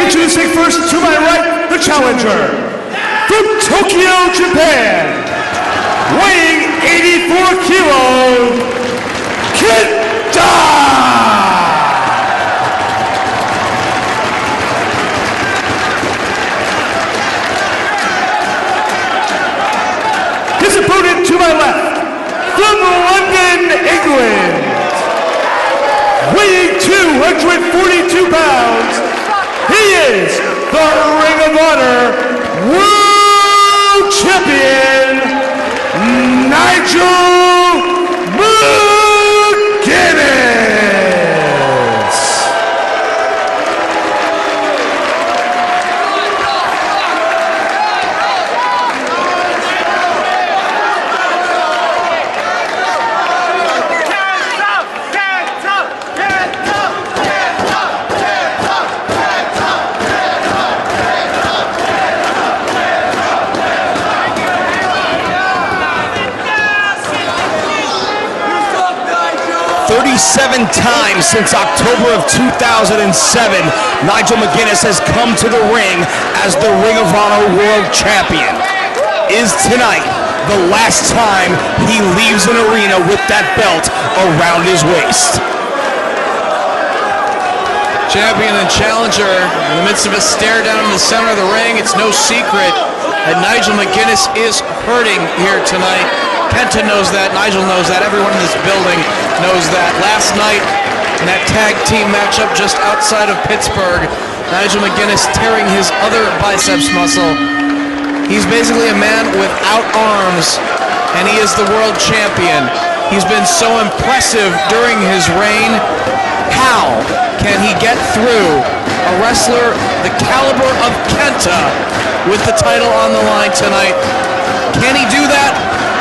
Introducing first to my right, the challenger from Tokyo, Japan, weighing 84 kilos, Kenta! His opponent to my left, from London, England, weighing 242 pounds, he is the Ring of Honor World Champion, Nigel McGuinness. 37 times since October of 2007, Nigel McGuinness has come to the ring as the Ring of Honor World Champion. Is tonight the last time he leaves an arena with that belt around his waist? Champion and challenger in the midst of a stare down in the center of the ring. It's no secret that Nigel McGuinness is hurting here tonight. Kenta knows that, Nigel knows that, everyone in this building knows that. Last night, in that tag team matchup just outside of Pittsburgh, Nigel McGuinness tearing his other biceps muscle. He's basically a man without arms, and he is the world champion. He's been so impressive during his reign. How can he get through a wrestler the caliber of Kenta with the title on the line tonight? Can he do that?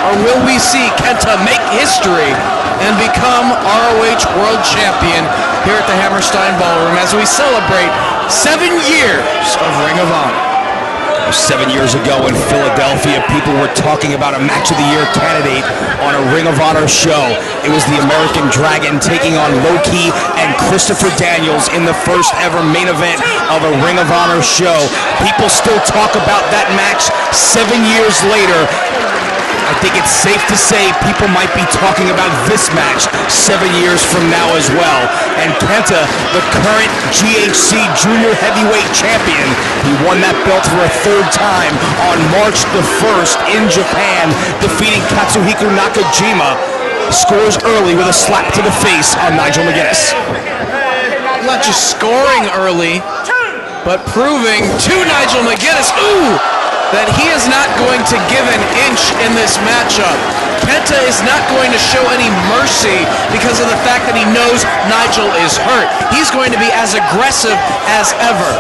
Or will we see Kenta make history and become ROH World Champion here at the Hammerstein Ballroom as we celebrate 7 years of Ring of Honor? 7 years ago in Philadelphia, people were talking about a Match of the Year candidate on a Ring of Honor show. It was the American Dragon taking on Low-Ki and Christopher Daniels in the first ever main event of a Ring of Honor show. People still talk about that match 7 years later. I think it's safe to say people might be talking about this match 7 years from now as well. And Kenta, the current GHC Junior Heavyweight Champion, he won that belt for a third time on March the 1st in Japan, defeating Katsuhiko Nakajima. Scores early with a slap to the face on Nigel McGuinness. Not just scoring early, but proving to Nigel McGuinness, that he is not going to give an inch in this matchup. Kenta is not going to show any mercy because of the fact that he knows Nigel is hurt. He's going to be as aggressive as ever.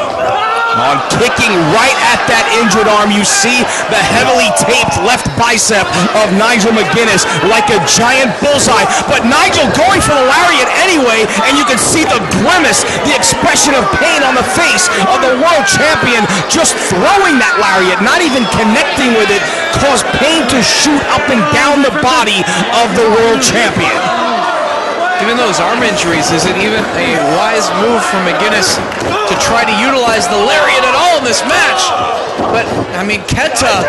On kicking right at that injured arm, you see the heavily taped left bicep of Nigel McGuinness like a giant bullseye. But Nigel going for the lariat anyway, and you can see the grimace, the expression of pain on the face of the world champion. Just throwing that lariat, not even connecting with it, caused pain to shoot up and down the body of the world champion. Given those arm injuries, is it even a wise move from McGuinness to try to utilize the lariat at all in this match? But, I mean, Kenta,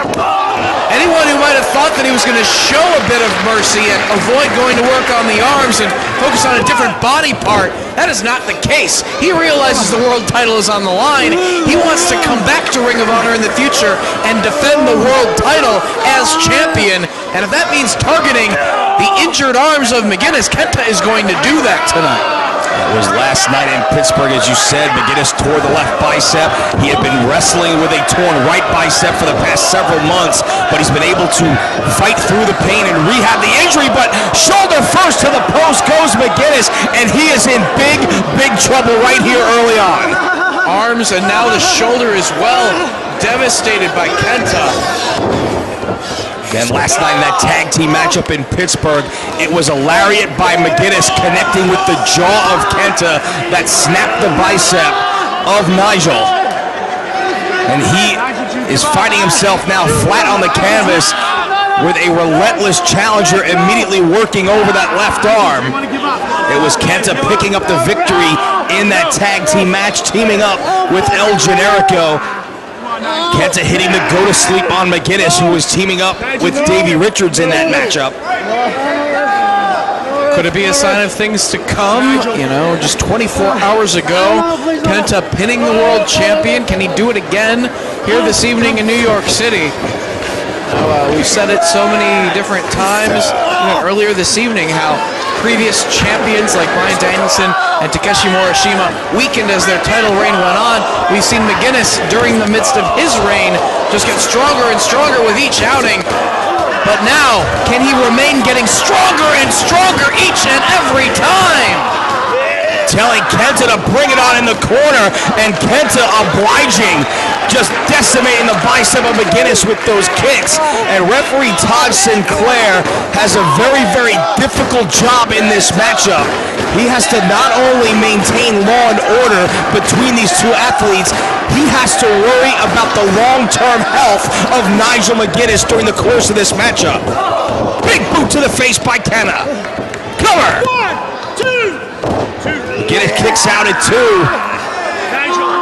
anyone who might have thought that he was going to show a bit of mercy and avoid going to work on the arms and focus on a different body part, that is not the case. He realizes the world title is on the line. He wants to come back to Ring of Honor in the future and defend the world title as champion. And if that means targeting the injured arms of McGuinness, Kenta is going to do that tonight. It was last night in Pittsburgh, as you said. McGuinness tore the left bicep. He had been wrestling with a torn right bicep for the past several months, but he's been able to fight through the pain and rehab the injury. But shoulder first to the post goes McGuinness, and he is in big, big trouble right here early on. Arms and now the shoulder as well, devastated by Kenta. Then last night in that tag team matchup in Pittsburgh, it was a lariat by McGuinness connecting with the jaw of Kenta that snapped the bicep of Nigel. And he is finding himself now flat on the canvas with a relentless challenger immediately working over that left arm. It It was Kenta picking up the victory in that tag team match, teaming up with El Generico. Kenta hitting the go-to-sleep on McGuinness, who was teaming up with Davey Richards in that matchup. Could it be a sign of things to come? You know, just 24 hours ago, Kenta pinning the world champion. Can he do it again here this evening in New York City? We've said it so many different times, earlier this evening, how previous champions like Bryan Danielson and Takeshi Morishima weakened as their title reign went on. We've seen McGuinness, during the midst of his reign, just get stronger and stronger with each outing. But now, can he remain getting stronger and stronger each and every time? Telling Kenta to bring it on in the corner, and Kenta obliging, just decimating the bicep of McGuinness with those kicks. And referee Todd Sinclair has a very, very difficult job in this matchup. He has to not only maintain law and order between these two athletes, he has to worry about the long-term health of Nigel McGuinness during the course of this matchup. Big boot to the face by Kenta. Cover! 1, 2. McGuinness kicks out at 2.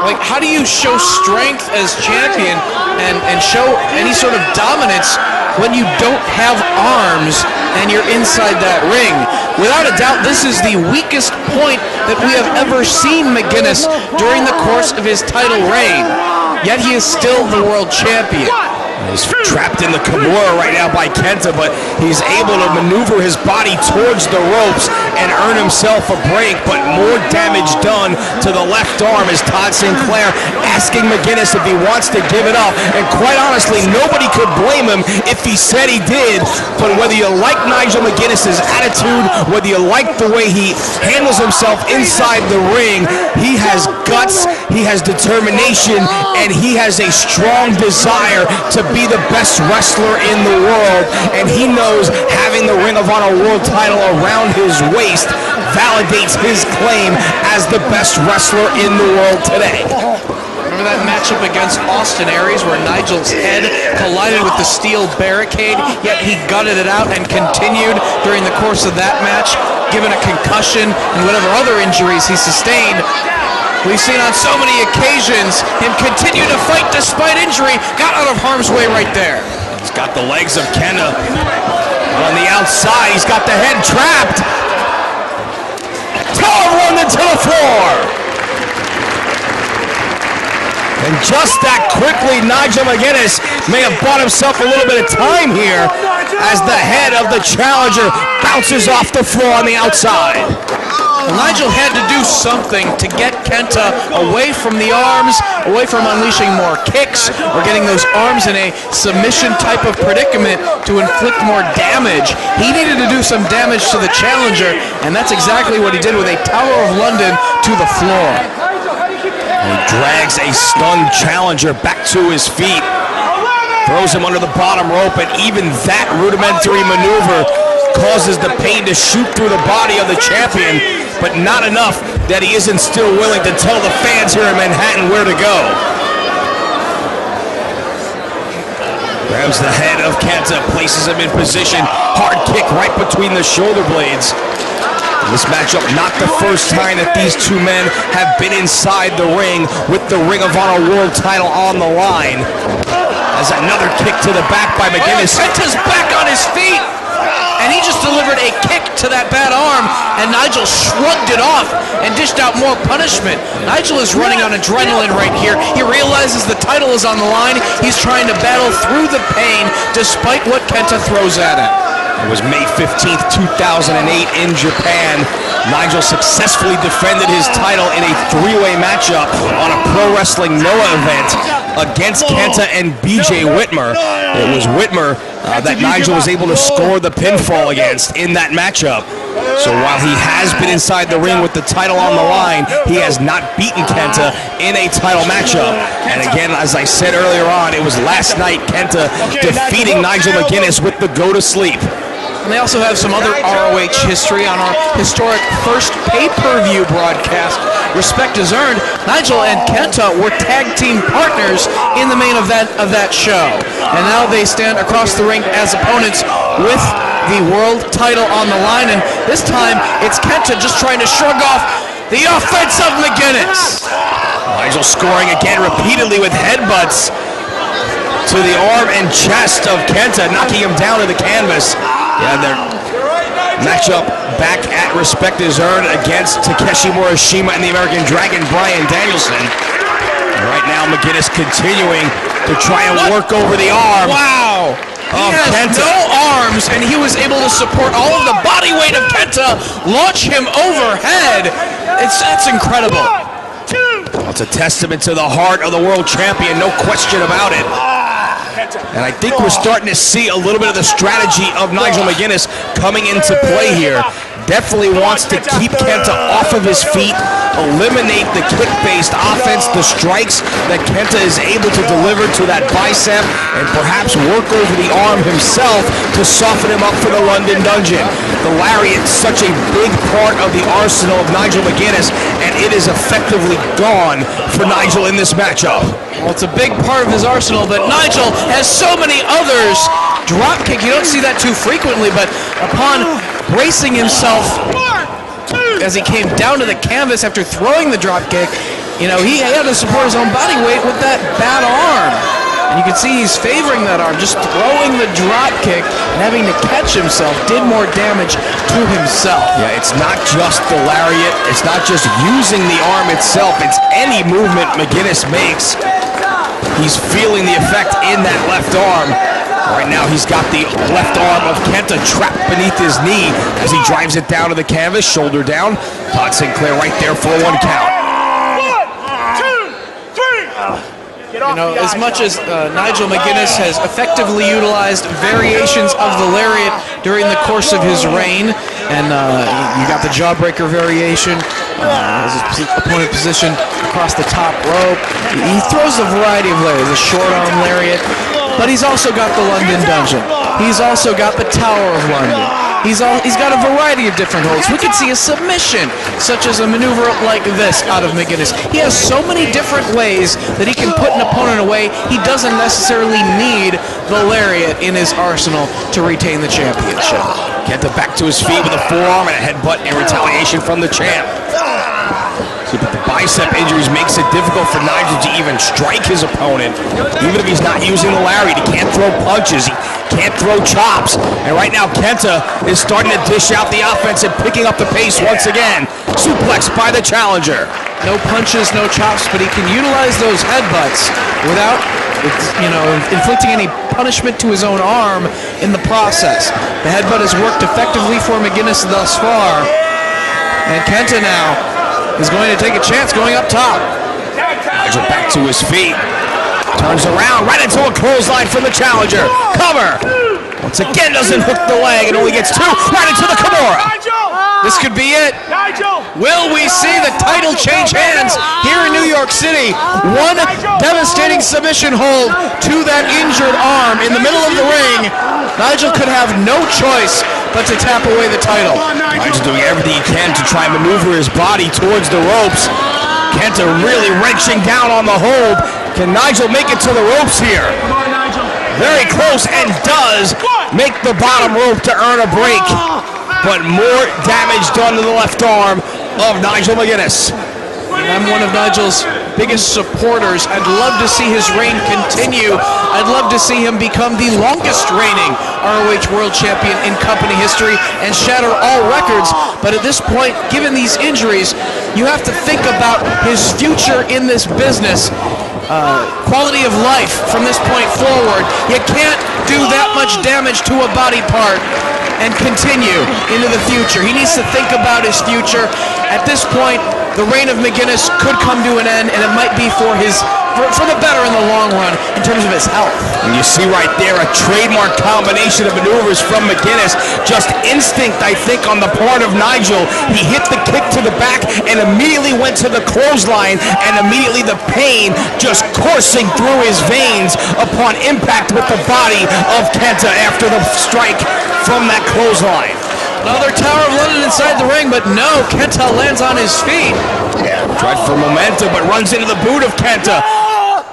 Like, how do you show strength as champion and show any sort of dominance when you don't have arms and you're inside that ring? Without a doubt, this is the weakest point that we have ever seen McGuinness during the course of his title reign. Yet he is still the world champion. He's trapped in the Kimura right now by Kenta, but he's able to maneuver his body towards the ropes and earn himself a break, but more damage done to the left arm as Todd Sinclair asking McGuinness if he wants to give it up. And quite honestly, nobody could blame him if he said he did, but whether you like Nigel McGuinness's attitude, whether you like the way he handles himself inside the ring, he has guts, he has determination, and he has a strong desire to be the best wrestler in the world, and he knows having the Ring of Honor World title around his waist validates his claim as the best wrestler in the world today. Remember that matchup against Austin Aries where Nigel's head collided with the steel barricade, yet he gutted it out and continued during the course of that match, given a concussion and whatever other injuries he sustained. We've seen on so many occasions him continue to fight despite injury. Got out of harm's way right there. He's got the legs of Kenta on the outside. He's got the head trapped. Tower run into the floor. And just that quickly, Nigel McGuinness may have bought himself a little bit of time here as the head of the challenger bounces off the floor on the outside. Nigel had to do something to get Kenta away from the arms, away from unleashing more kicks or getting those arms in a submission type of predicament to inflict more damage. He needed to do some damage to the challenger, and that's exactly what he did with a Tower of London to the floor. He drags a stunned challenger back to his feet, throws him under the bottom rope, and even that rudimentary maneuver causes the pain to shoot through the body of the champion, but not enough that he isn't still willing to tell the fans here in Manhattan where to go. Grabs the head of Kenta, places him in position, hard kick right between the shoulder blades. This matchup, not the first time that these two men have been inside the ring with the Ring of Honor World title on the line. As another kick to the back by McGuinness. Kenta's back on his feet! And he just delivered a kick to that bad arm, and Nigel shrugged it off and dished out more punishment. Nigel is running on adrenaline right here. He realizes the title is on the line. He's trying to battle through the pain despite what Kenta throws at him. It was May 15th, 2008 in Japan. Nigel successfully defended his title in a three-way matchup on a Pro Wrestling Noah event against Kenta and BJ Whitmer. It was Whitmer that Nigel was able to score the pinfall against in that matchup. So while he has been inside the ring with the title on the line, he has not beaten Kenta in a title matchup. And again, as I said earlier on, it was last night Kenta defeating Nigel McGuinness with the go-to-sleep. And they also have some other ROH history on our historic first pay-per-view broadcast. Respect is earned. Nigel and Kenta were tag team partners in the main event of that show. And now they stand across the ring as opponents with the world title on the line, and this time it's Kenta just trying to shrug off the offense of McGuinness. Nigel scoring again repeatedly with headbutts to the arm and chest of Kenta, knocking him down to the canvas. Yeah, their matchup back at Respect is Earned against Takeshi Morishima and the American Dragon, Bryan Danielson. And right now, McGuinness continuing to try and work over the arm. Wow! He has Kenta. no arms, and he was able to support all of the body weight of Kenta, launch him overhead. That's incredible. Well, it's a testament to the heart of the world champion, no question about it. And I think we're starting to see a little bit of the strategy of Nigel McGuinness coming into play here. Definitely wants to keep Kenta off of his feet, eliminate the kick-based offense, the strikes that Kenta is able to deliver to that bicep, and perhaps work over the arm himself to soften him up for the London Dungeon. The lariat is such a big part of the arsenal of Nigel McGuinness, and it is effectively gone for Nigel in this matchup. Well, it's a big part of his arsenal, but Nigel has so many others. Drop kick, you don't see that too frequently, but upon bracing himself as he came down to the canvas after throwing the drop kick, you know, he had to support his own body weight with that bad arm. And you can see he's favoring that arm, just throwing the drop kick and having to catch himself did more damage to himself. Yeah, it's not just the lariat, it's not just using the arm itself, it's any movement McGuinness makes. He's feeling the effect in that left arm. Right now he's got the left arm of Kenta trapped beneath his knee as he drives it down to the canvas, shoulder down. Todd Sinclair right there for a 1 count. 1, 2, 3. You know, as much as Nigel McGuinness has effectively utilized variations of the lariat during the course of his reign, and you got the jawbreaker variation, as his opponent positioned across the top rope. He throws a variety of lariats, a short arm lariat, but he's also got the London Dungeon. He's also got the Tower of London. He's got a variety of different holds. We could see a submission, such as a maneuver like this out of McGuinness. He has so many different ways that he can put an opponent away. He doesn't necessarily need the lariat in his arsenal to retain the championship. Kenta back to his feet with a forearm and a headbutt in retaliation from the champ. But the bicep injuries makes it difficult for Nigel to even strike his opponent. Even if he's not using the lariat, he can't throw punches, he can't throw chops. And right now Kenta is starting to dish out the offense and picking up the pace once again. Suplex by the challenger. No punches, no chops, but he can utilize those headbutts without, you know, inflicting any punishment to his own arm in the process. The headbutt has worked effectively for McGuinness thus far. And Kenta now is going to take a chance going up top. Nigel back to his feet. Turns around, right into a clothesline from the challenger. Cover. Once again doesn't hook the leg and only gets 2. Right into the Kimura. This could be it. Will we see the title change hands here in New York City? One devastating submission hold to that injured arm in the middle of the ring. Nigel could have no choice but to tap away the title. Nigel doing everything he can to try and maneuver his body towards the ropes. Kenta really wrenching down on the hold. Can Nigel make it to the ropes here? Very close, and does make the bottom rope to earn a break. But more damage done to the left arm of Nigel McGuinness. I'm one of Nigel's biggest supporters. I'd love to see his reign continue. I'd love to see him become the longest reigning ROH World Champion in company history and shatter all records. But at this point, given these injuries, you have to think about his future in this business. Quality of life from this point forward. You can't do that much damage to a body part and continue into the future. He needs to think about his future. At this point, the reign of McGuinness could come to an end, and it might be for the better in the long run in terms of his health. And you see right there a trademark combination of maneuvers from McGuinness. Just instinct, I think, on the part of Nigel. He hit the kick to the back and immediately went to the clothesline, and immediately the pain just coursing through his veins upon impact with the body of Kenta after the strike from that clothesline. Another Tower of London inside the ring, but no, Kenta lands on his feet. Tried for momentum, but runs into the boot of Kenta.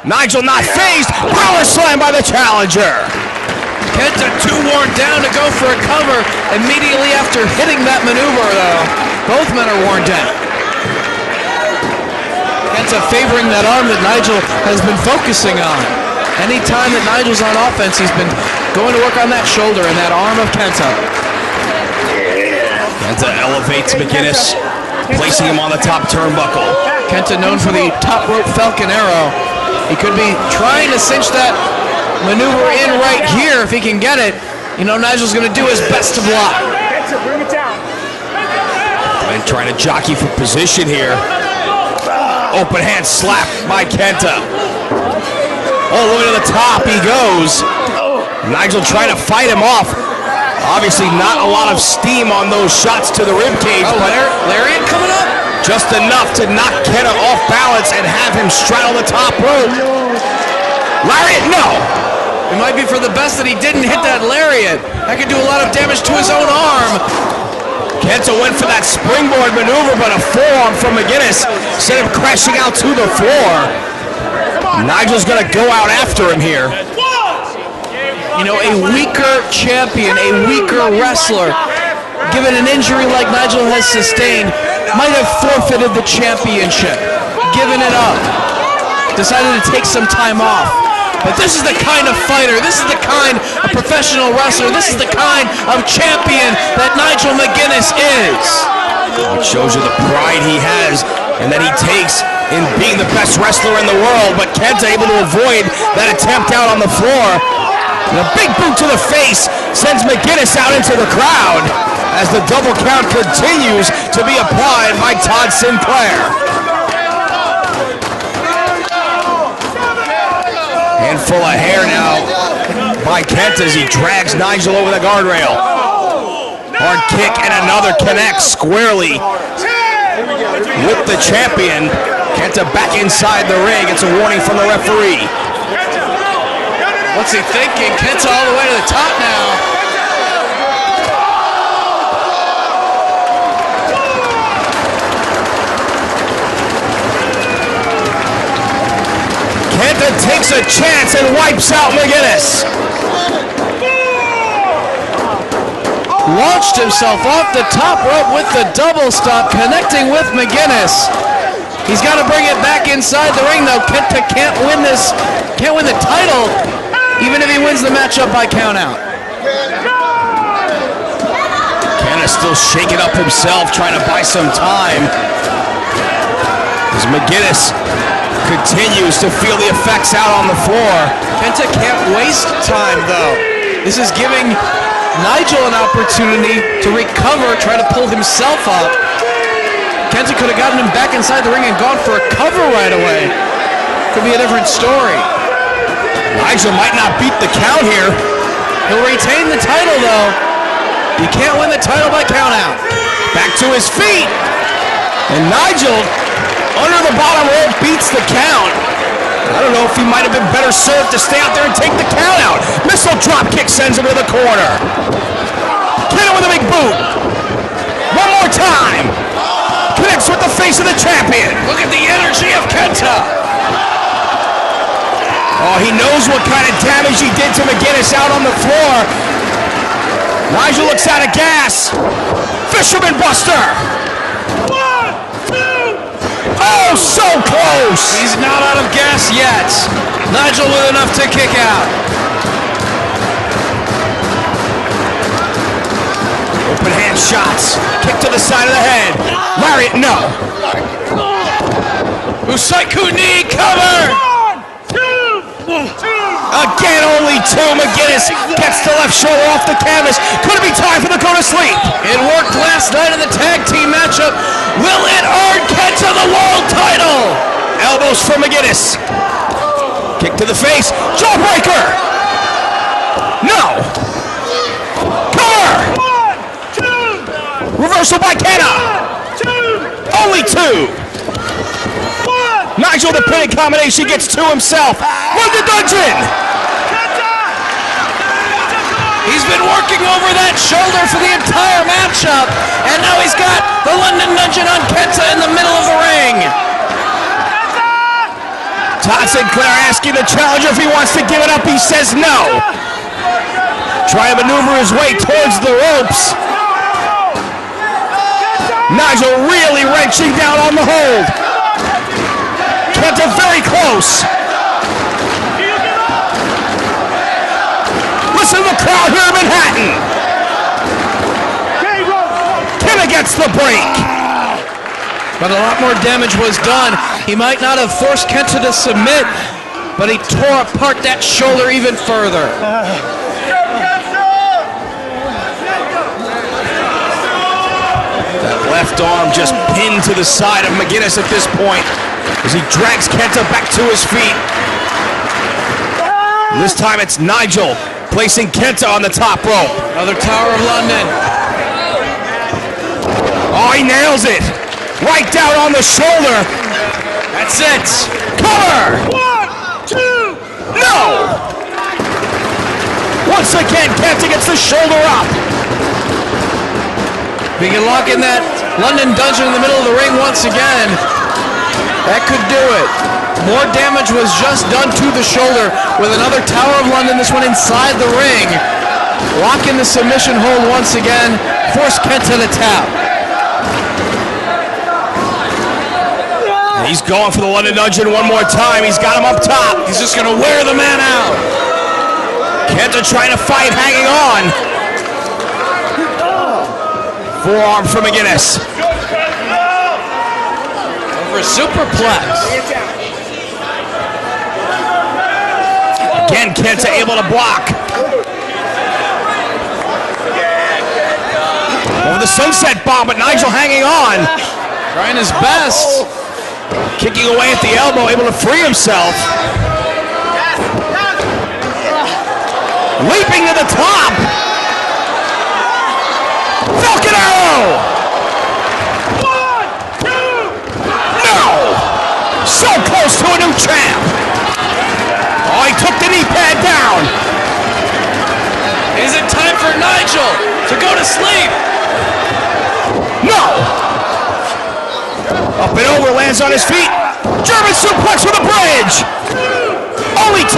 Nigel not phased. Power slam by the challenger. Kenta too worn down to go for a cover immediately after hitting that maneuver, though. Both men are worn down. Kenta favoring that arm that Nigel has been focusing on. Anytime that Nigel's on offense, he's been going to work on that shoulder and that arm of Kenta. Kenta elevates McGuinness, placing him on the top turnbuckle. Kenta known for the top rope Falcon Arrow. He could be trying to cinch that maneuver in right here if he can get it. You know, Nigel's going to do his best to block. And trying to jockey for position here. Open hand slap by Kenta. All the way to the top he goes. Nigel trying to fight him off. Obviously not a lot of steam on those shots to the ribcage. Oh, but lariat coming up? Just enough to knock Kenta off balance and have him straddle the top rope. Lariat, no! It might be for the best that he didn't hit that lariat. That could do a lot of damage to his own arm. Kenta went for that springboard maneuver, but a forearm from McGuinness sent him crashing out to the floor. Nigel's gonna go out after him here. You know, a weaker champion, a weaker wrestler, given an injury like Nigel has sustained, might have forfeited the championship, given it up, decided to take some time off. But this is the kind of fighter, this is the kind of professional wrestler, this is the kind of champion that Nigel McGuinness is. It shows you the pride he has and that he takes in being the best wrestler in the world, but Kenta able to avoid that attempt out on the floor. And a big boot to the face sends McGuinness out into the crowd as the double count continues to be applied by Todd Sinclair. Handful of hair now by Kenta as he drags Nigel over the guardrail. Hard kick and another connects squarely with the champion. Kenta back inside the ring. It's a warning from the referee. What's he thinking? Kenta all the way to the top now. Kenta takes a chance and wipes out McGuinness. Launched himself off the top rope with the double stop, connecting with McGuinness. He's got to bring it back inside the ring, though. Kenta can't win this, can't win the title, even if he wins the matchup by count out. Kenta still shaking up himself, trying to buy some time. As McGuinness continues to feel the effects out on the floor. Kenta can't waste time, though. This is giving Nigel an opportunity to recover, try to pull himself up. Kenta could have gotten him back inside the ring and gone for a cover right away. Could be a different story. Nigel might not beat the count here. He'll retain the title, though. You can't win the title by count out. Back to his feet. And Nigel, under the bottom rope, beats the count. I don't know if he might have been better served to stay out there and take the count out. Missile drop kick sends him to the corner. Kenta with a big boot. One more time. Connects with the face of the champion. Look at the energy of Kenta. Oh, he knows what kind of damage he did to McGuinness out on the floor. Nigel looks out of gas. Fisherman Buster. Oh, so close! He's not out of gas yet. Nigel with enough to kick out. Open hand shots. Kick to the side of the head. Lariat, no. Usaiku knee cover. Again, only two. McGuinness gets the left shoulder off the canvas. Could it be time for the go to sleep? It worked last night in the tag team matchup. Will it earn Kenta the world title? Elbows for McGuinness. Kick to the face. Jawbreaker. No. Cover. Reversal by Kenta. Only two. Nigel, the pinning combination, gets two himself. Run the dungeon. He's been working over that shoulder for the entire matchup, and now he's got the London Dungeon on Kenta in the middle of the ring. Todd Sinclair asking the challenger if he wants to give it up. He says no. Trying to maneuver his way towards the ropes. Nigel really wrenching down on the hold. Kenta very close. Listen to the crowd here in Manhattan. Kenta gets the break. But a lot more damage was done. He might not have forced Kenta to submit, but he tore apart that shoulder even further. That left arm just pinned to the side of McGuinness at this point as he drags Kenta back to his feet. This time it's Nigel placing Kenta on the top rope. Another Tower of London. Oh, he nails it. Right down on the shoulder. That's it. Cover. 1, 2. No. Once again, Kenta gets the shoulder up. We can lock in that London dungeon in the middle of the ring once again. That could do it. More damage was just done to the shoulder with another Tower of London, this one inside the ring. Lock in the submission hold once again. Force Kenta to tap. He's going for the London Dungeon one more time. He's got him up top. He's just going to wear the man out. Kenta trying to fight, hanging on. Forearm from McGuinness. Over a superplex. Again, Kenta able to block. Over the sunset bomb, but Nigel hanging on. Trying his best. Kicking away at the elbow, able to free himself. Leaping to the top. Falcon Arrow. 1, 2. No. So close to a new champ. Oh, he took the knee pad down. Is it time for Nigel to go to sleep? No. Up and over, lands on his feet. German suplex with a bridge. Only 2.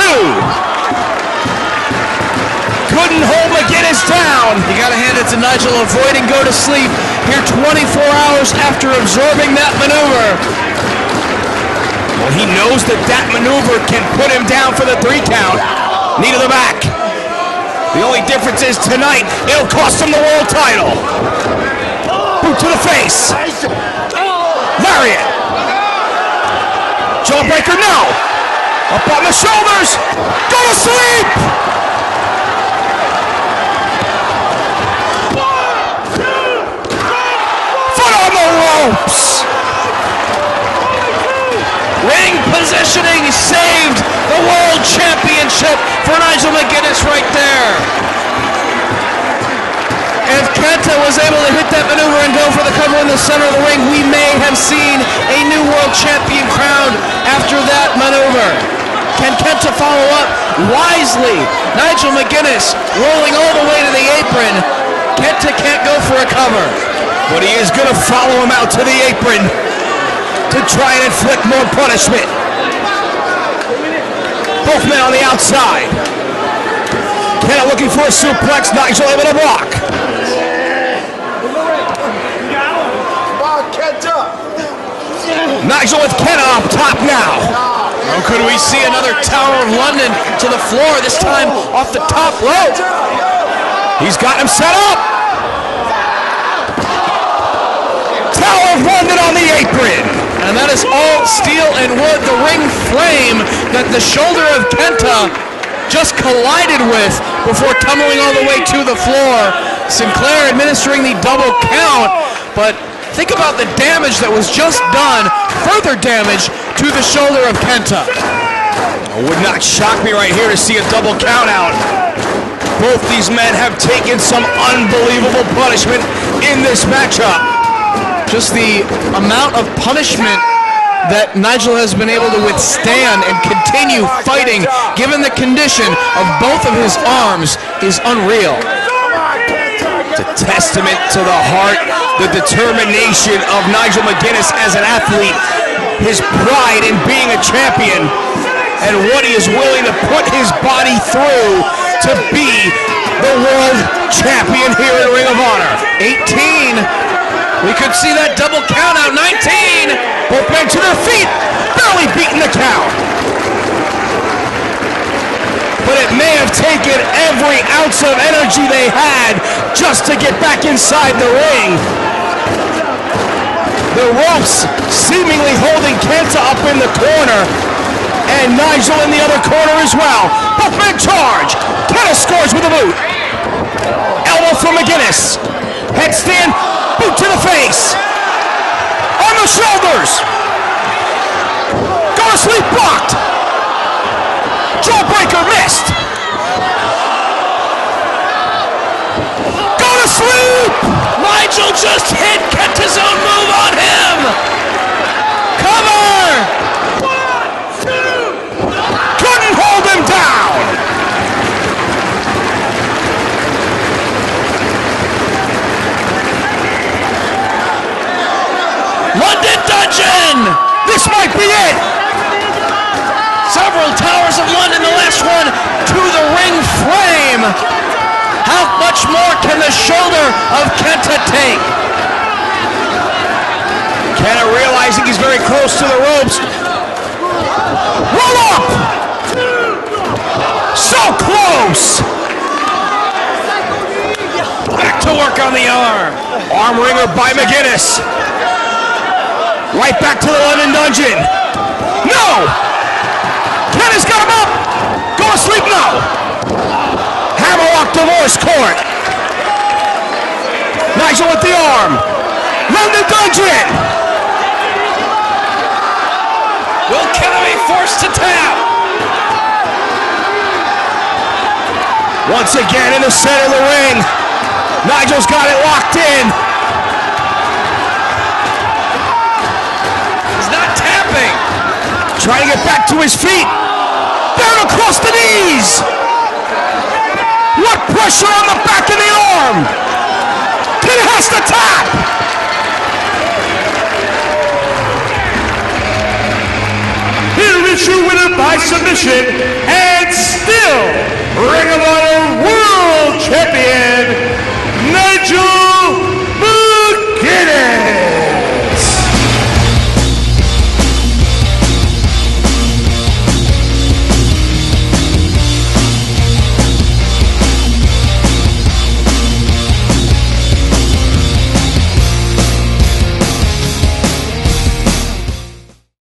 Couldn't hold McGuinness down. You gotta hand it to Nigel, avoiding go to sleep here 24 hours after absorbing that maneuver. Well, he knows that that maneuver can put him down for the 3 count. Knee to the back. The only difference is tonight, it'll cost him the world title. Boot to the face. Lariat. Jawbreaker, no. Up on the shoulders. Go to sleep. 1, 2, 3. Foot on the ropes. Ring positioning saved the World Championship for Nigel McGuinness right there. If Kenta was able to hit that maneuver and go for the cover in the center of the ring, we may have seen a new World Champion crowned after that maneuver. Can Kenta follow up wisely? Nigel McGuinness rolling all the way to the apron. Kenta can't go for a cover. But he is going to follow him out to the apron to try and inflict more punishment. Both men on the outside. Kenta looking for a suplex. Nigel able to block. Nigel with Kenta up top now. Or could we see another Tower of London to the floor, this time off the top rope? He's got him set up. Tower of London on the apron. And that is all steel and wood, the ring frame that the shoulder of Kenta just collided with before tumbling all the way to the floor. Sinclair administering the double count, but think about the damage that was just done, further damage to the shoulder of Kenta. It would not shock me right here to see a double count out. Both these men have taken some unbelievable punishment in this matchup. Just the amount of punishment that Nigel has been able to withstand and continue fighting, given the condition of both of his arms, is unreal. It's a testament to the heart, the determination of Nigel McGuinness as an athlete, his pride in being a champion, and what he is willing to put his body through to be the world champion here in Ring of Honor. 18. We could see that double count out. 19. Both men to their feet, barely beating the count. But it may have taken every ounce of energy they had just to get back inside the ring. The ropes seemingly holding Kenta up in the corner, and Nigel in the other corner as well. Both men charge. Kenta scores with a boot. Elbow from McGuinness. Headstand, boot to the face. On the shoulders. Go to sleep blocked. Jawbreaker missed. Go to sleep. Nigel just hit Kenta's own move on him. Cover. 1, 2. Couldn't hold him down. London Dungeon. This might be it. Several towers of London, the last one to the ring frame. How much more can the shoulder of Kenta take? Kenta realizing he's very close to the ropes. Roll up! So close! Back to work on the arm. Arm wringer by McGuinness. Right back to the London Dungeon. No! Kenta's got him up! Go to sleep now! Hammerlock divorce court. Nigel with the arm. London Dungeon! Will Kenta be forced to tap? Once again in the center of the ring. Nigel's got it locked in. He's not tapping. Trying to get back to his feet. Down across the knees. What pressure on the back of the arm. Kenta has to tap. Here is your winner by submission, and still Ring of Honor